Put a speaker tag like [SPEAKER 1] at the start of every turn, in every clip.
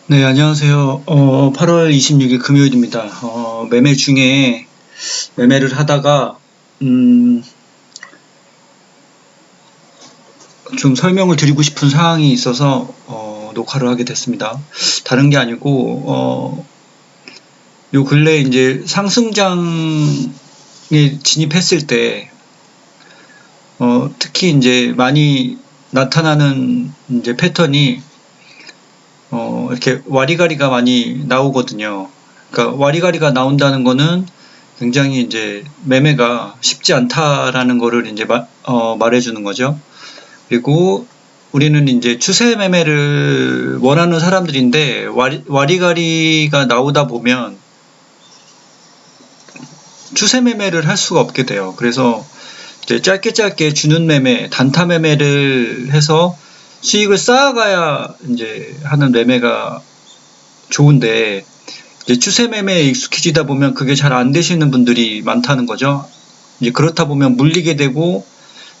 [SPEAKER 1] 네, 안녕하세요. 8월 26일 금요일입니다. 매매 중에 매매를 하다가, 음, 좀 설명을 드리고 싶은 사항이 있어서, 녹화를 하게 됐습니다. 다른 게 아니고, 요 근래 이제 상승장에 진입했을 때, 특히 이제 많이 나타나는 이제 패턴이, 이렇게 와리가리가 많이 나오거든요. 그러니까 와리가리가 나온다는 거는 굉장히 이제 매매가 쉽지 않다라는 거를 이제 말해주는 거죠. 그리고 우리는 이제 추세 매매를 원하는 사람들인데 와리가리가 나오다 보면 추세 매매를 할 수가 없게 돼요. 그래서 이제 짧게 주는 매매, 단타 매매를 해서 수익을 쌓아가야 이제 하는 매매가 좋은데, 이제 추세 매매에 익숙해지다 보면 그게 잘 안 되시는 분들이 많다는 거죠. 이제 그렇다 보면 물리게 되고,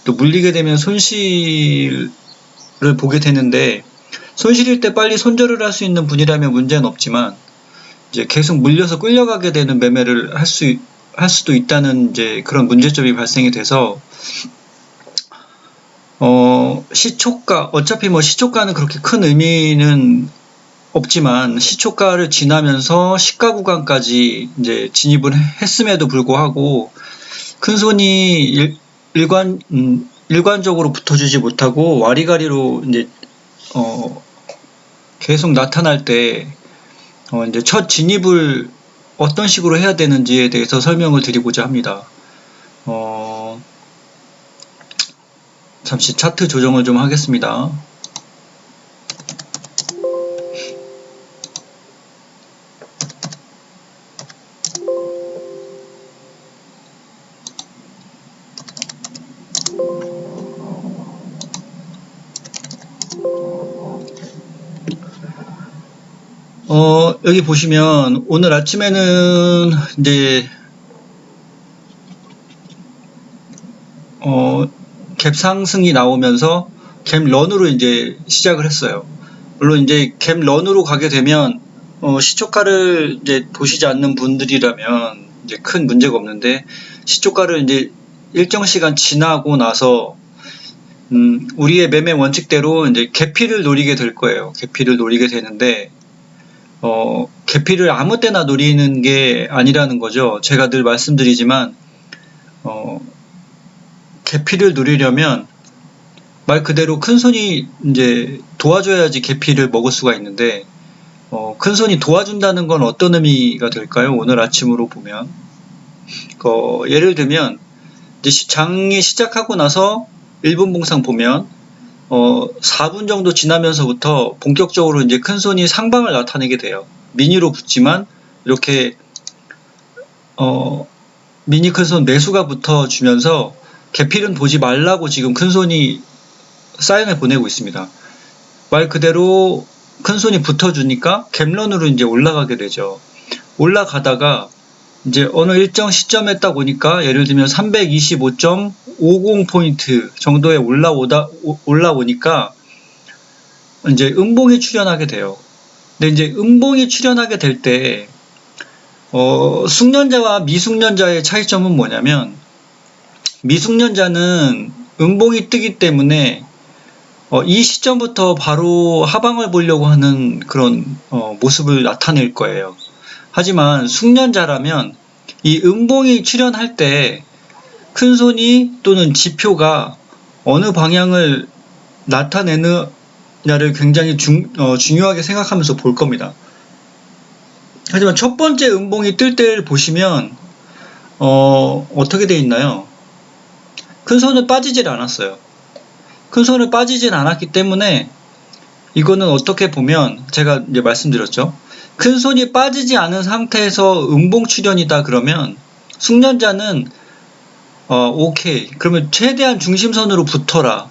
[SPEAKER 1] 또 물리게 되면 손실을 보게 되는데, 손실일 때 빨리 손절을 할 수 있는 분이라면 문제는 없지만, 이제 계속 물려서 끌려가게 되는 매매를 할 수도 있다는 이제 그런 문제점이 발생이 돼서, 시초가, 어차피 뭐 시초가는 그렇게 큰 의미는 없지만 시초가를 지나면서 시가 구간까지 이제 진입을 했음에도 불구하고 큰 손이 일관적으로 붙어주지 못하고 와리가리로 이제 계속 나타날 때 이제 첫 진입을 어떤 식으로 해야 되는지에 대해서 설명을 드리고자 합니다. 잠시 차트 조정을 좀 하겠습니다. 여기 보시면 오늘 아침에는 이제 갭 상승이 나오면서 갭 런으로 이제 시작을 했어요. 물론 이제 갭 런으로 가게 되면 시초가를 이제 보시지 않는 분들이라면 이제 큰 문제가 없는데, 시초가를 이제 일정 시간 지나고 나서 우리의 매매 원칙대로 이제 개피를 노리게 될 거예요. 개피를 노리게 되는데, 개피를 아무 때나 노리는 게 아니라는 거죠. 제가 늘 말씀드리지만, 개피를 노리려면 말 그대로 큰 손이 이제 도와줘야지 개피를 먹을 수가 있는데, 큰 손이 도와준다는 건 어떤 의미가 될까요? 오늘 아침으로 보면, 예를 들면 이제 장이 시작하고 나서 1분 봉상 보면 4분 정도 지나면서부터 본격적으로 이제 큰 손이 상방을 나타내게 돼요. 미니로 붙지만 이렇게 미니 큰 손 매수가 붙어주면서 개필은 보지 말라고 지금 큰 손이 사인을 보내고 있습니다. 말 그대로 큰 손이 붙어주니까 갭런으로 이제 올라가게 되죠. 올라가다가 이제 어느 일정 시점에 딱 오니까 예를 들면 325.50포인트 정도에 올라오니까 이제 음봉이 출현하게 돼요. 근데 이제 음봉이 출현하게 될 때 숙련자와 미숙련자의 차이점은 뭐냐면, 미숙련자는 음봉이 뜨기 때문에 이 시점부터 바로 하방을 보려고 하는 그런 모습을 나타낼 거예요. 하지만 숙련자라면 이 음봉이 출현할 때 큰손이 또는 지표가 어느 방향을 나타내느냐를 굉장히 중요하게 생각하면서 볼 겁니다. 하지만 첫 번째 음봉이 뜰 때를 보시면 어떻게 되어 있나요? 큰손은 빠지질 않았어요. 큰손을 빠지진 않았기 때문에 이거는 어떻게 보면 제가 이제 말씀드렸죠. 큰손이 빠지지 않은 상태에서 음봉 출현이다 그러면 숙련자는 오케이, 그러면 최대한 중심선으로 붙어라,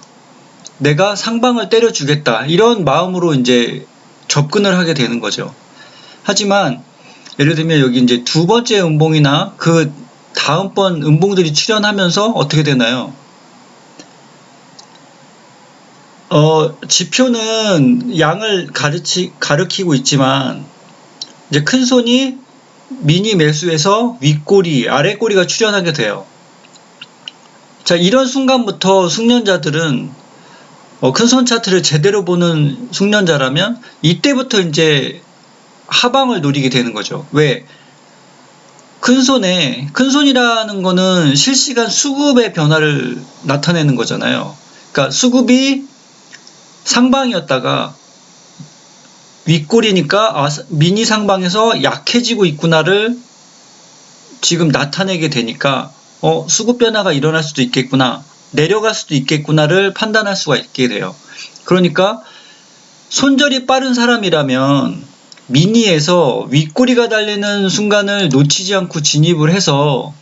[SPEAKER 1] 내가 상방을 때려주겠다, 이런 마음으로 이제 접근을 하게 되는 거죠. 하지만 예를 들면 여기 이제 두 번째 음봉이나 그 다음번 음봉들이 출현하면서 어떻게 되나요? 지표는 양을 가리키고 있지만, 이제 큰 손이 미니 매수에서 윗꼬리, 아랫꼬리가 출현하게 돼요. 자, 이런 순간부터 숙련자들은 큰 손 차트를 제대로 보는 숙련자라면 이때부터 이제 하방을 노리게 되는 거죠. 왜? 큰 손이라는 거는 실시간 수급의 변화를 나타내는 거잖아요. 그러니까 수급이 상방이었다가 윗골이니까 미니 상방에서 약해지고 있구나를 지금 나타내게 되니까 수급 변화가 일어날 수도 있겠구나, 내려갈 수도 있겠구나를 판단할 수가 있게 돼요. 그러니까 손절이 빠른 사람이라면 미니에서 윗꼬리가 달리는 순간을 놓치지 않고 진입을 해서,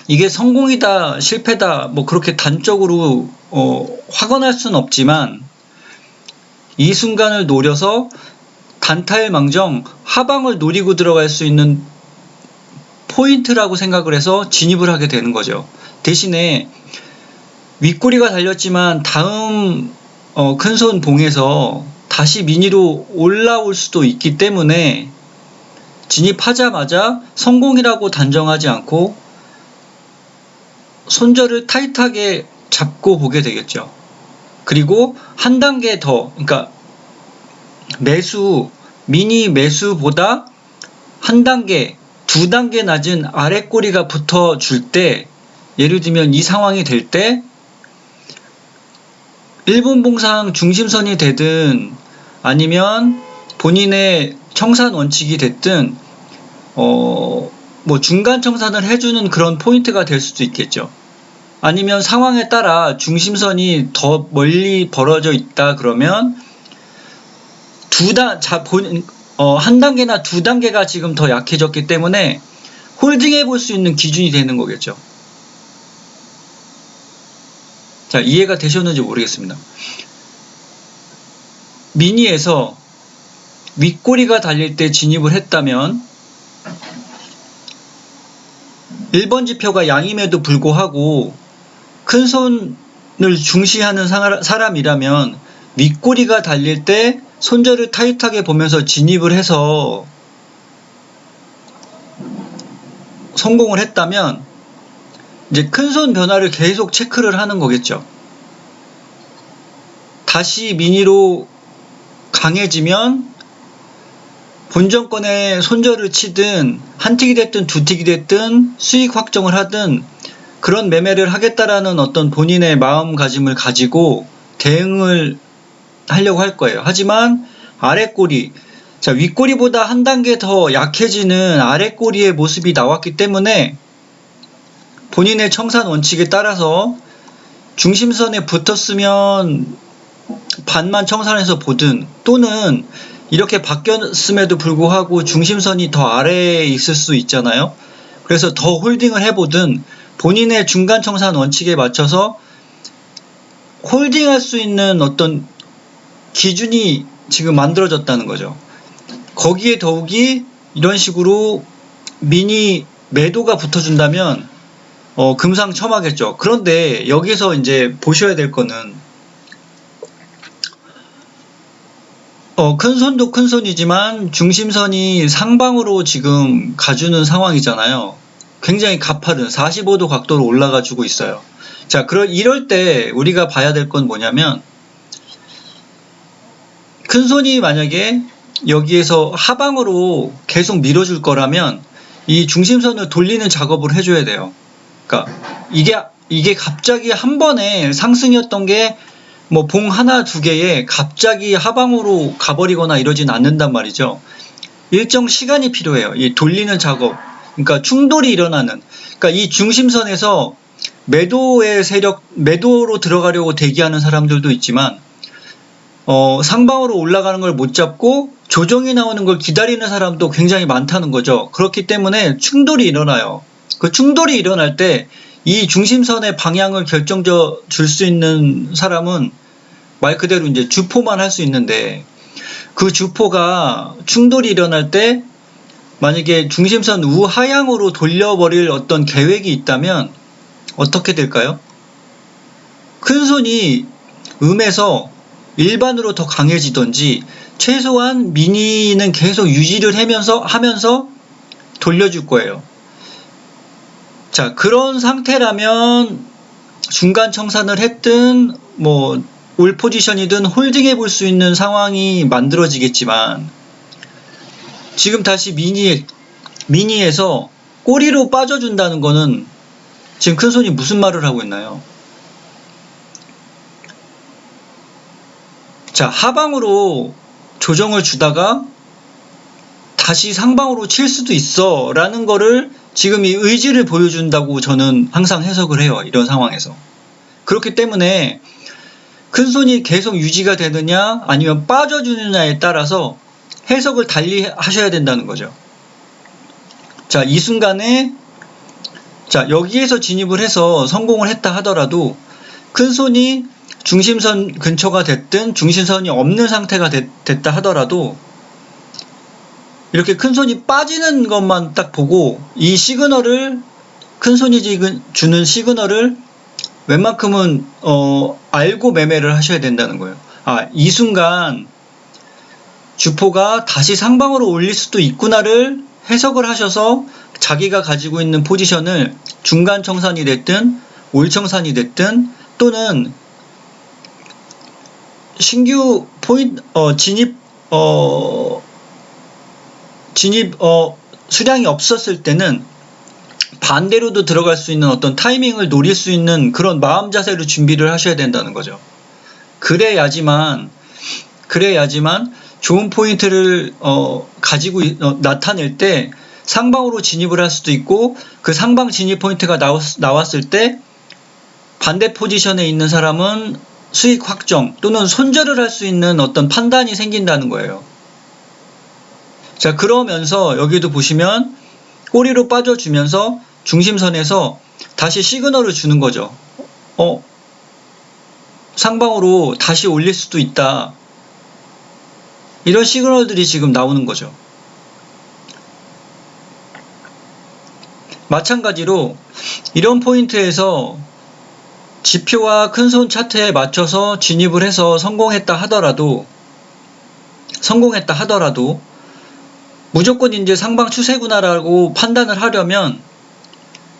[SPEAKER 1] 이게 성공이다 실패다 뭐 그렇게 단적으로 확언할 수는 없지만 이 순간을 노려서 단타일망정 하방을 노리고 들어갈 수 있는 포인트라고 생각을 해서 진입을 하게 되는 거죠. 대신에 윗꼬리가 달렸지만 다음 큰손 봉에서 다시 미니로 올라올 수도 있기 때문에 진입하자마자 성공이라고 단정하지 않고 손절을 타이트하게 잡고 보게 되겠죠. 그리고 한 단계 더, 그러니까 미니 매수보다 한 단계, 두 단계 낮은 아랫꼬리가 붙어줄 때, 예를 들면 이 상황이 될 때 1분 봉상 중심선이 되든 아니면 본인의 청산 원칙이 됐든 뭐 중간 청산을 해주는 그런 포인트가 될 수도 있겠죠. 아니면 상황에 따라 중심선이 더 멀리 벌어져 있다 그러면 한 단계나 두 단계가 지금 더 약해졌기 때문에 홀딩해 볼 수 있는 기준이 되는 거겠죠. 자, 이해가 되셨는지 모르겠습니다. 미니에서 윗꼬리가 달릴 때 진입을 했다면 1번 지표가 양임에도 불구하고 큰 손을 중시하는 사람이라면 윗꼬리가 달릴 때 손절을 타이트하게 보면서 진입을 해서 성공을 했다면 이제 큰 손 변화를 계속 체크를 하는 거겠죠. 다시 미니로 강해지면 본전권에 손절을 치든 한 틱이 됐든 두 틱이 됐든 수익 확정을 하든 그런 매매를 하겠다라는 어떤 본인의 마음가짐을 가지고 대응을 하려고 할 거예요. 하지만 아랫꼬리, 자, 윗꼬리보다 한 단계 더 약해지는 아랫꼬리의 모습이 나왔기 때문에 본인의 청산 원칙에 따라서 중심선에 붙었으면 반만 청산해서 보든, 또는 이렇게 바뀌었음에도 불구하고 중심선이 더 아래에 있을 수 있잖아요. 그래서 더 홀딩을 해보든 본인의 중간 청산 원칙에 맞춰서 홀딩할 수 있는 어떤 기준이 지금 만들어졌다는 거죠. 거기에 더욱이 이런 식으로 미니 매도가 붙어준다면 금상첨화겠죠. 그런데 여기서 이제 보셔야 될 거는 큰 손도 큰 손이지만 중심선이 상방으로 지금 가주는 상황이잖아요. 굉장히 가파른 45도 각도로 올라가주고 있어요. 자, 이럴 때 우리가 봐야 될 건 뭐냐면, 큰 손이 만약에 여기에서 하방으로 계속 밀어줄 거라면 이 중심선을 돌리는 작업을 해줘야 돼요. 그러니까 이게 갑자기 한 번에 상승이었던 게 뭐 봉 하나 두 개에 갑자기 하방으로 가버리거나 이러진 않는단 말이죠. 일정 시간이 필요해요. 이 돌리는 작업. 그러니까 충돌이 일어나는. 그러니까 이 중심선에서 매도로 들어가려고 대기하는 사람들도 있지만, 상방으로 올라가는 걸 못 잡고 조정이 나오는 걸 기다리는 사람도 굉장히 많다는 거죠. 그렇기 때문에 충돌이 일어나요. 그 충돌이 일어날 때 이 중심선의 방향을 결정져 줄 수 있는 사람은 말 그대로 이제 주포만 할 수 있는데, 그 주포가 충돌이 일어날 때 만약에 중심선 우하향으로 돌려버릴 어떤 계획이 있다면 어떻게 될까요? 큰 손이 음에서 일반으로 더 강해지던지 최소한 미니는 계속 유지를 하면서 돌려줄 거예요. 자, 그런 상태라면 중간 청산을 했든 뭐 올 포지션이든 홀딩해 볼 수 있는 상황이 만들어지겠지만, 지금 다시 미니에서 꼬리로 빠져준다는 거는 지금 큰손이 무슨 말을 하고 있나요? 자, 하방으로 조정을 주다가 다시 상방으로 칠 수도 있어 라는 거를 지금 이 의지를 보여준다고 저는 항상 해석을 해요. 이런 상황에서. 그렇기 때문에 큰손이 계속 유지가 되느냐 아니면 빠져주느냐에 따라서 해석을 달리 하셔야 된다는 거죠. 자, 이 순간에 자, 여기에서 진입을 해서 성공을 했다 하더라도 큰손이 중심선 근처가 됐든 중심선이 없는 상태가 됐다 하더라도 이렇게 큰손이 빠지는 것만 딱 보고 이 시그널을, 큰손이 주는 시그널을 웬만큼은 알고 매매를 하셔야 된다는 거예요. 아, 이 순간 주포가 다시 상방으로 올릴 수도 있구나를 해석을 하셔서 자기가 가지고 있는 포지션을 중간 청산이 됐든 올 청산이 됐든 또는 신규 진입 수량이 없었을 때는 반대로도 들어갈 수 있는 어떤 타이밍을 노릴 수 있는 그런 마음 자세로 준비를 하셔야 된다는 거죠. 그래야지만 좋은 포인트를 가지고 나타낼 때 상방으로 진입을 할 수도 있고, 그 상방 진입 포인트가 나왔을 때 반대 포지션에 있는 사람은 수익 확정 또는 손절을 할 수 있는 어떤 판단이 생긴다는 거예요. 자, 그러면서 여기도 보시면 꼬리로 빠져주면서 중심선에서 다시 시그널을 주는 거죠. 상방으로 다시 올릴 수도 있다. 이런 시그널들이 지금 나오는 거죠. 마찬가지로 이런 포인트에서 지표와 큰손 차트에 맞춰서 진입을 해서 성공했다 하더라도 무조건 이제 상방 추세구나라고 판단을 하려면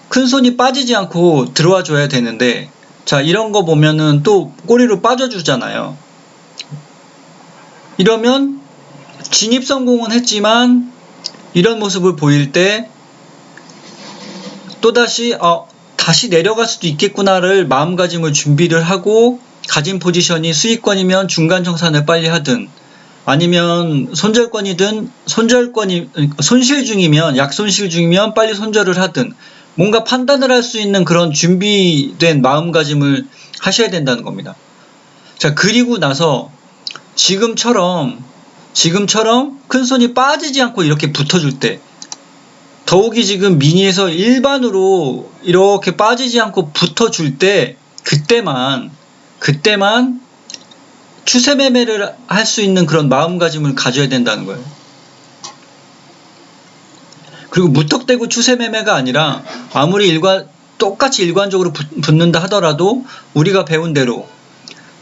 [SPEAKER 1] 큰손이 빠지지 않고 들어와 줘야 되는데, 자, 이런 거 보면은 또 꼬리로 빠져주잖아요. 이러면 진입 성공은 했지만 이런 모습을 보일 때 또다시 다시 내려갈 수도 있겠구나를 마음가짐을 준비를 하고, 가진 포지션이 수익권이면 중간 청산을 빨리 하든 아니면 손실권이면 약손실 중이면 빨리 손절을 하든 뭔가 판단을 할 수 있는 그런 준비된 마음가짐을 하셔야 된다는 겁니다. 자, 그리고 나서 지금처럼 큰손이 빠지지 않고 이렇게 붙어줄 때, 더욱이 지금 미니에서 일반으로 이렇게 빠지지 않고 붙어줄 때, 그때만 추세 매매를 할 수 있는 그런 마음가짐을 가져야 된다는 거예요. 그리고 무턱대고 추세 매매가 아니라 아무리 똑같이 일관적으로 붙는다 하더라도 우리가 배운 대로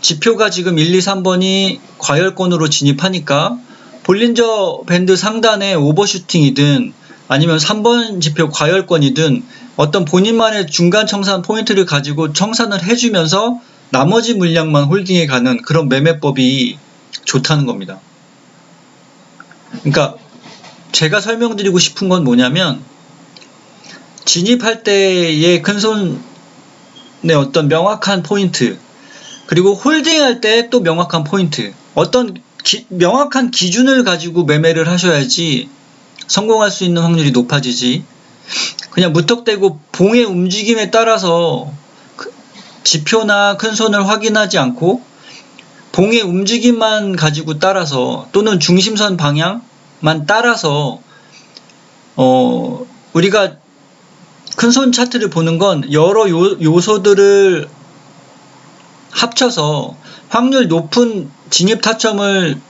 [SPEAKER 1] 지표가 지금 1, 2, 3번이 과열권으로 진입하니까 볼린저 밴드 상단에 오버슈팅이든 아니면 3번 지표 과열권이든 어떤 본인만의 중간 청산 포인트를 가지고 청산을 해주면서 나머지 물량만 홀딩해 가는 그런 매매법이 좋다는 겁니다. 그러니까 제가 설명드리고 싶은 건 뭐냐면, 진입할 때의 큰손의 어떤 명확한 포인트, 그리고 홀딩할 때 또 명확한 포인트, 어떤 명확한 기준을 가지고 매매를 하셔야지 성공할 수 있는 확률이 높아지지, 그냥 무턱대고 봉의 움직임에 따라서 지표나 큰손을 확인하지 않고 봉의 움직임만 가지고 따라서 또는 중심선 방향만 따라서 우리가 큰손 차트를 보는 건 여러 요소들을 합쳐서 확률 높은 진입 타점을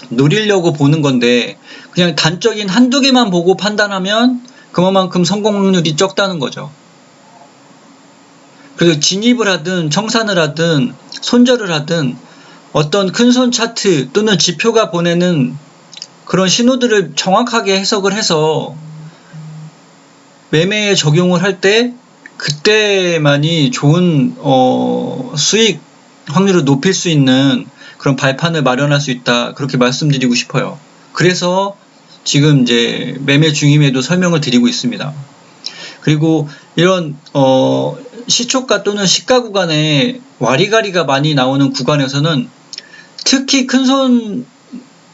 [SPEAKER 1] 노리려고 보는 건데, 그냥 단적인 한두 개만 보고 판단하면 그만큼 성공 확률이 적다는 거죠. 그리고 진입을 하든 청산을 하든 손절을 하든 어떤 큰손 차트 또는 지표가 보내는 그런 신호들을 정확하게 해석을 해서 매매에 적용을 할 때 그때만이 좋은 수익 확률을 높일 수 있는 그런 발판을 마련할 수 있다. 그렇게 말씀드리고 싶어요. 그래서 지금 이제 매매 중임에도 설명을 드리고 있습니다. 그리고 이런 시초가 또는 시가 구간에 와리가리가 많이 나오는 구간에서는 특히 큰손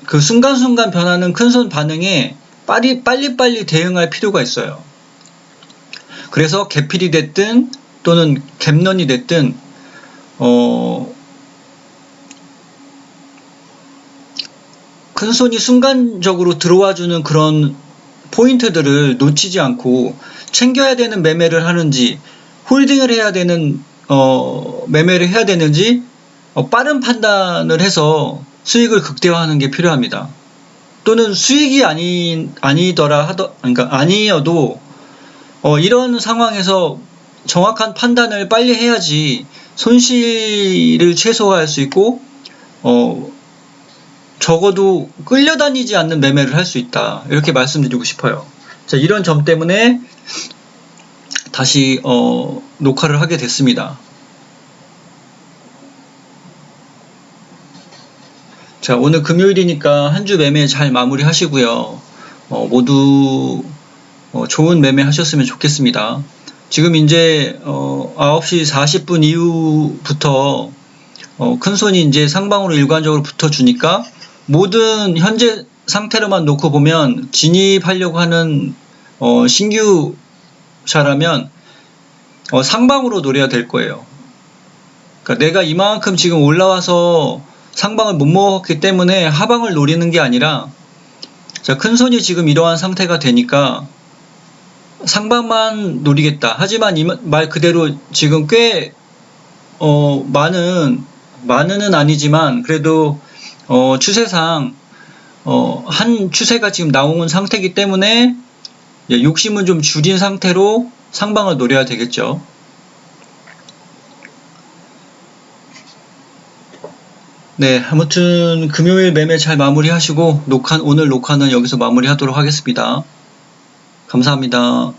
[SPEAKER 1] 그 순간순간 변하는 큰손 반응에 빨리빨리 대응할 필요가 있어요. 그래서 개필이 됐든 또는 갭런이 됐든 큰손이 순간적으로 들어와주는 그런 포인트들을 놓치지 않고 챙겨야 되는 매매를 하는지 홀딩을 해야 되는 매매를 해야 되는지 빠른 판단을 해서 수익을 극대화하는 게 필요합니다. 또는 수익이 아니어도 이런 상황에서 정확한 판단을 빨리 해야지 손실을 최소화할 수 있고 적어도 끌려다니지 않는 매매를 할 수 있다. 이렇게 말씀드리고 싶어요. 자, 이런 점 때문에 다시 녹화를 하게 됐습니다. 자, 오늘 금요일이니까 한 주 매매 잘 마무리 하시고요. 모두 좋은 매매 하셨으면 좋겠습니다. 지금 이제 9시 40분 이후부터 큰손이 이제 상방으로 일관적으로 붙어주니까 모든 현재 상태로만 놓고 보면 진입하려고 하는 신규자라면 상방으로 노려야 될 거예요. 그러니까 내가 이만큼 지금 올라와서 상방을 못 먹었기 때문에 하방을 노리는 게 아니라, 자, 큰손이 지금 이러한 상태가 되니까 상방만 노리겠다. 하지만 이 말 그대로 지금 꽤 많은은 아니지만 그래도 추세상 한 추세가 지금 나온 상태이기 때문에 욕심은 좀 줄인 상태로 상방을 노려야 되겠죠. 네, 아무튼 금요일 매매 잘 마무리하시고 오늘 녹화는 여기서 마무리하도록 하겠습니다. 감사합니다.